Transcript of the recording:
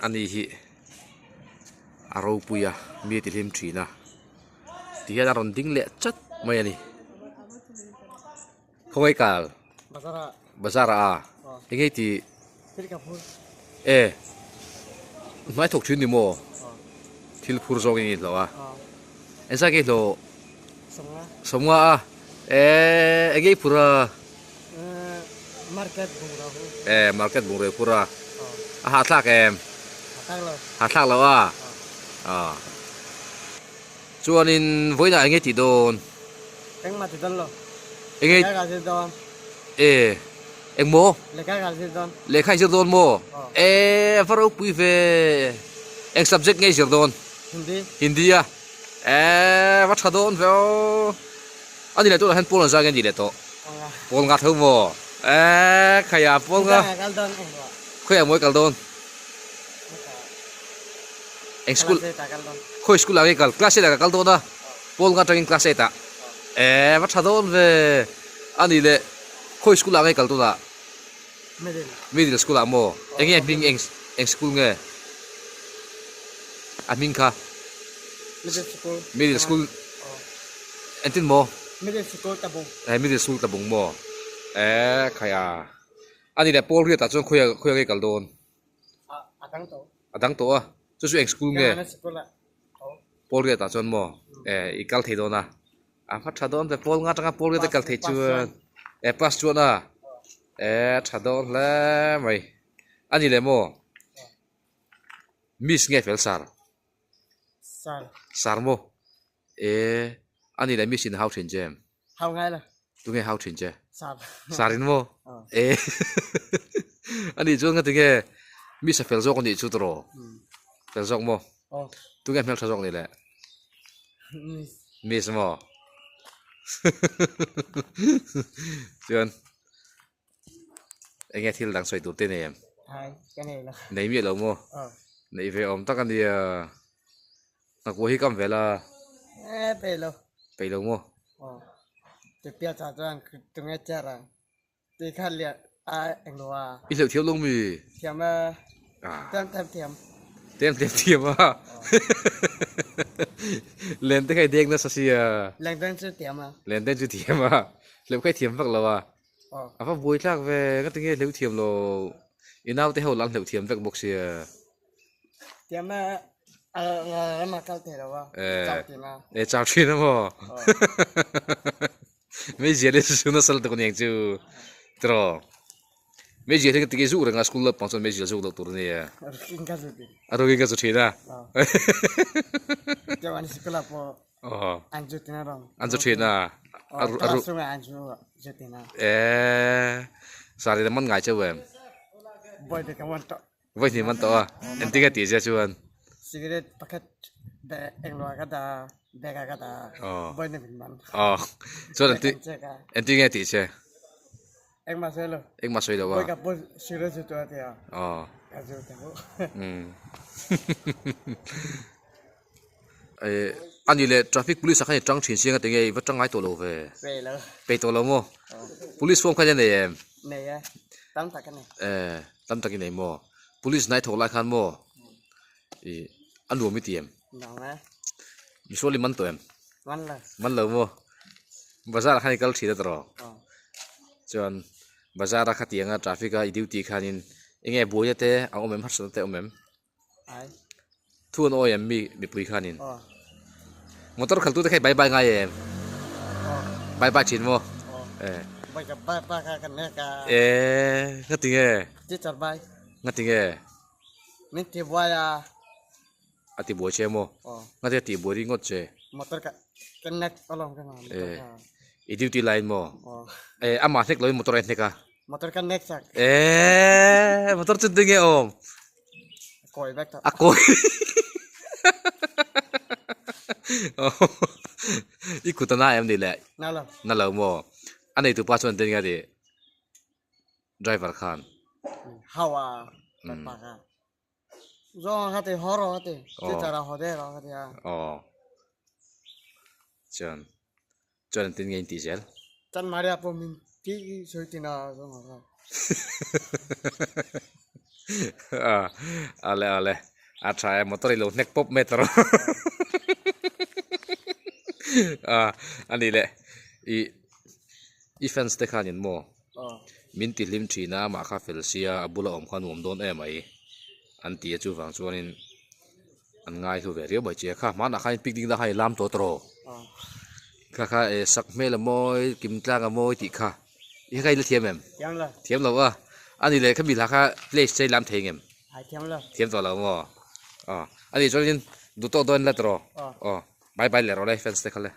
ani hi aro puya mi ti him thina ti hian aron ding le chat mai ani khoi kal bazara a engei ti e mai thok thin ni mo thil phur zong ni lo a ensa ke lo somwa a engei pura market bung re pura a ha thak em ha thak lo a chuanin voina engei ti don Cái mà thì tân lo. engei Cái gì don. eng mo Lấy cái gì don. le khai zir don mo varo pui ve eng subject ngei zir don Hindi. hindi a va thadon ve ani le to han pol za gen di le to pol nga thau mo khaya pol nga Cái don. khoya moi kal don eng school khoi school age kal class e da kal don da pol nga training class e ta va thadon ve ani le khoi school age kal to da middle school mo eng ping eng school nge amin kha middle school entin mo Middle school tabung. middle school tabung mo khaya ani le pol ri ta chon khoya ge kal don adang to a chu eng school nge pol ri ta chon mo ikal thei don a phat thadon te pol nga tanga pol ri te kal thei chuan plus chuan a thadon le mai ani le mo miss nge fel sar sar mo ani le miss in how thin jam How ngay là. tu nge how thin je Sar. sarin mo ani chuan nga tinge miss fel jok ni chu tro fel jok mo tu nge mel thajok ni le miss mo chuan nghe thil dang soi tu te nem Hai, cái này là. nei mi lo mo nei ve om tak ani na ko hi kam vela Pe lo. pe lo mo Thì bia trà cho anh từng nghe chả rằng. Thì khăn liệt anh lo i lo thiau long mi Thiểm thiểm. tem thiam a len te kai dek na sa sia Lần đơn sư thiểm à. len te chu thiam a lo kai thiam vak lo a fa boi thak ve ka tinge lo thiam lo inau te ho lang lo thiam vek bok sia Thiểm mà cao thể đâu à. Chào tiền à. chao thi na mo mấy giờ đấy xuống nó sân tự nhiên chứ tro mấy giờ thì cái zu rằng school lớp bằng mấy giờ zu được tụi này Kinh cá gì. rồi cái gì đó Cho anh school po. Anh chút tiền nào. anh chút na Rồi anh chút tiền nào. sao thì mình ngại chứ em Boy thì kawan to. vậy thì mình to em tiếc cái tiền chứ anh Cigarette paket anh lo kata bega kata. Boy này mình man. cho nên em tiếc cái tiền chứ Anh mà xem lo. em mà suy đâu Boy kapur cigarette itu hati ya. Cái gì tahu. anh là traffic police cái trang trình xe cái tiếng ấy vẫn trang ai tổ lô về Về lo. về tổ lô mo police form cái này em Này á. Tắm tak cái này. tâm ta cái này mo police này thổi lại khăn mo anh đùa mấy tiền Nào á. mi số liman to em Man là. man lo mo bazar khani kal thida tro chon bazar kha tianga traffic a duty khanin enge boya te a omem har te omem Ai. thun o em mi pui khanin motor khal tu te khai bye bye ngai em bye bye chin mo Boy ka ba ka này ka. ngatinge Chỉ chặt bay. ngatinge Mình thì boy à. ati bo che mo ngate ti bo ri ngot che Motor ka connect along ka na. duty line mo ama nek loi motor nek ka Motor connect sak. motor chudinge om Koi back to. ako ikutana em đi lại Nào lo. na lo mo anh ấy tụi pa chọn tên cái gì driver khan Hawa. Pa ka. Do hati horo hati. Chỉ chả là hode rồi hati à. chọn chọn tên cái diesel Chân Maria po mình tí sôi tin à rồi mà. ale try motor ilo nek pop metro ani le i fence te khanin mo min ti lim thina ma kha felsia abula om khan om don em ai an ti chu wang chuanin an ngai thu ve rio bai che kha man a khain picnic da hai lam to tro kha e sak mel moi kim tlang a moi ti kha i kai le thiam em thiam lo a ani le kha bi la kha place sei lam theng em thiam to lo mo ani chuanin du to don la tro bye bye le ro le fence te kha le